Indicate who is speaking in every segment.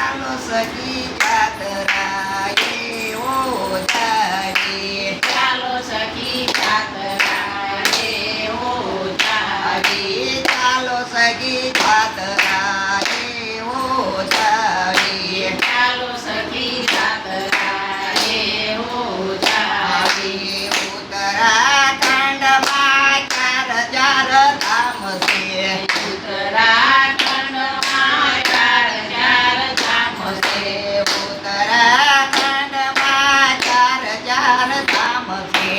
Speaker 1: ચાલો સખી જાતરાએ ઓ તારી
Speaker 2: ચાલો સખી જાતરાએ ઓ તારી
Speaker 1: ચાલો સખી જાતરાએ ઓ તારી
Speaker 2: ચાલો સખી જાતરાએ ઓ તારી
Speaker 1: ઉત્તરાખંડમાં 4000 ધામ છે
Speaker 2: ઉત્તરાખંડમાં 4000 ધામ છે
Speaker 1: ઉત્તરાખંડમાં 4000 ધામ છે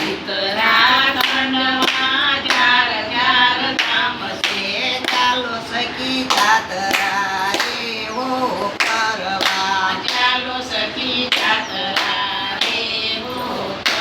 Speaker 2: ઉત્તરાખંડમાં 4000 ધામ છે
Speaker 1: ચાલો સખી જાતરાએ ઓ કરવા
Speaker 2: ચાલો સખી જાતરાએ ઓ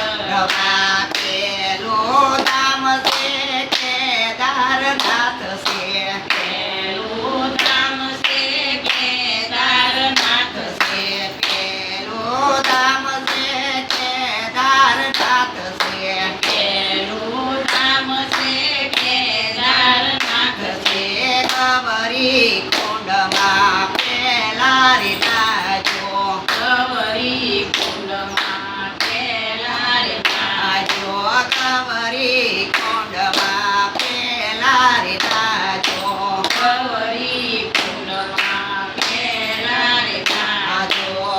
Speaker 2: કરવા
Speaker 1: પેલું ધામ છે કેદારનાથ છે
Speaker 2: પેલું ધામ છે કેદારનાથ છે
Speaker 1: પેલું ધામ છે કેદારનાથ છે
Speaker 2: પેલું ધામ છે કેદારનાથ છે
Speaker 1: ગબરી કુંડમાં પેલા રે નાજો
Speaker 2: ગૌરી કુંડમાં પેલા રે
Speaker 1: નાજો ગબરી કુંડમાં પેલા રે નાજો
Speaker 2: ગૌરી કુંડમાં પેલા રે
Speaker 1: નાજો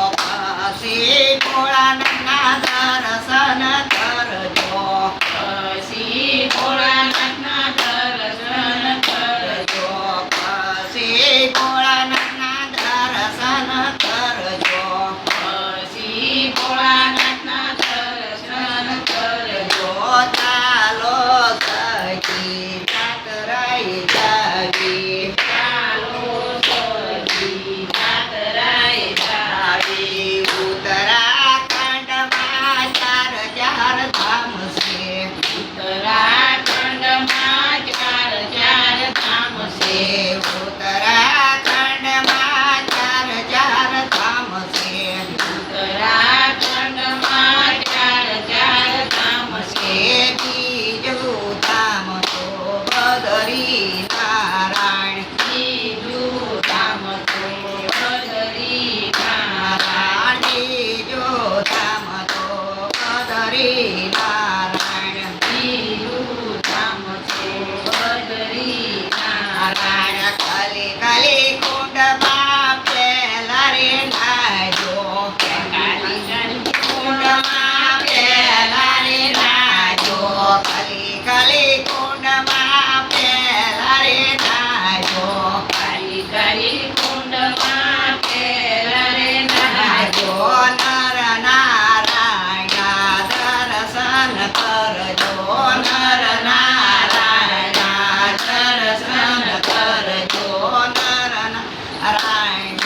Speaker 1: પછી ભોળાનાથના દર્શન કરજો
Speaker 2: પછી ભોળાનાથના દર્શન કરજો
Speaker 1: પછી ભોળાનાથના દર્શન કરજો
Speaker 2: પછી ભોળાનાથના દર્શન કરજો
Speaker 1: ચાલો સખી જાતરાએ જાવી
Speaker 2: ચાલો સખી જાતરાએ જાવી
Speaker 1: ઉત્તરાખંડમાં 4000 ધામ છે
Speaker 2: ઉત્તરાખંડમાં 4000 ધામ છે
Speaker 1: ઉત્તરાખંડમાં 4000 ધામ છે
Speaker 2: ઉત્તરાખંડમાં 4000 ધામ છે
Speaker 1: બીજું ધામ તો બદરી નારાયણ
Speaker 2: બીજું ધામ તો બદરી નારાયણ
Speaker 1: બીજું ધામ તો બદરી નારાયણ
Speaker 2: બીજું ધામ છે બદરી નારાયણ
Speaker 1: કલી કલી કુંડમાં પેલા રે નાજો કુંડમાં પેલા રે નાજો કલી કલી કુંડમાં પેલા રે નાજો
Speaker 2: કાલી કાલી કુંડમાં પેલા રે નાજો
Speaker 1: નાજો નર નારાયણ દર્શન કરજો નર નારાયણ દર્શન કરજો નર નારાયણ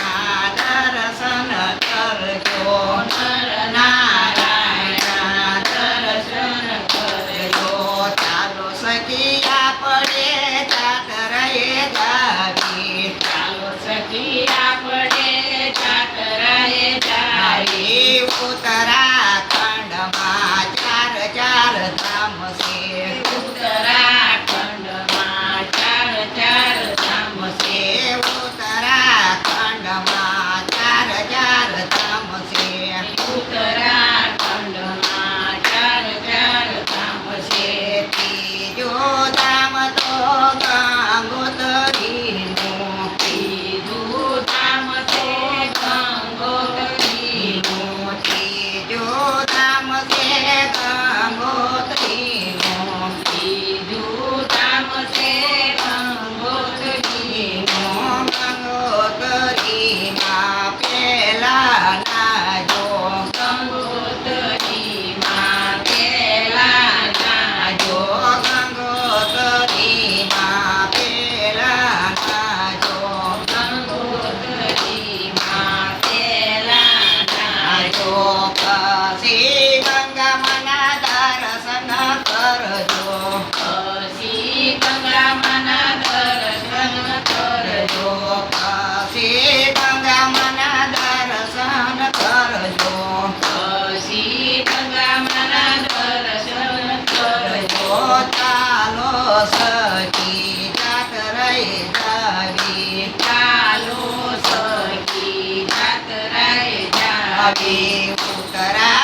Speaker 1: દર્શન કરજો નર નારાયણ દર્શન કરજો ચાલો સખી આપણે જાતરાએ જાવી
Speaker 2: ચાલો સખી આપણે જાતરાએ જાવી
Speaker 1: ઉત્તરાખંડમાં 4000 ધામ છે
Speaker 2: ઉત્તરાખંડમાં 4000 ધામ છે
Speaker 1: ઉત્તરાખંડમાં 4000 ધામ છે
Speaker 2: ઉત્તરાખંડમાં 4000 ધામ છે
Speaker 1: ત્રીજો ધામ તો ગંગોત્રીનું
Speaker 2: ત્રીજું ધામ છે ગંગોત્રીનું
Speaker 1: ત્રીજો ધામ છે ગંગોત્રીનું
Speaker 2: ત્રીજું ધામ છે ગંગોત્રીનું
Speaker 1: ગંગોત્રીમાં પેલા નાજો
Speaker 2: ગંગોત્રીમાં પેલા નાજો
Speaker 1: ગંગોત્રીમાં પેલા નાજો
Speaker 2: ગંગોત્રીમાં પેલા નાજો
Speaker 1: પછી ગંગામાના દર્શન કરજો
Speaker 2: પછી ગંગામાના દર્શન કરજો
Speaker 1: પછી ગંગામાના દર્શન કરજો
Speaker 2: પછી ગંગામાના દર્શન કરજો
Speaker 1: ચાલો સખી જાતરાએ જાવી
Speaker 2: ચાલો સખી
Speaker 1: આવી ઉતરા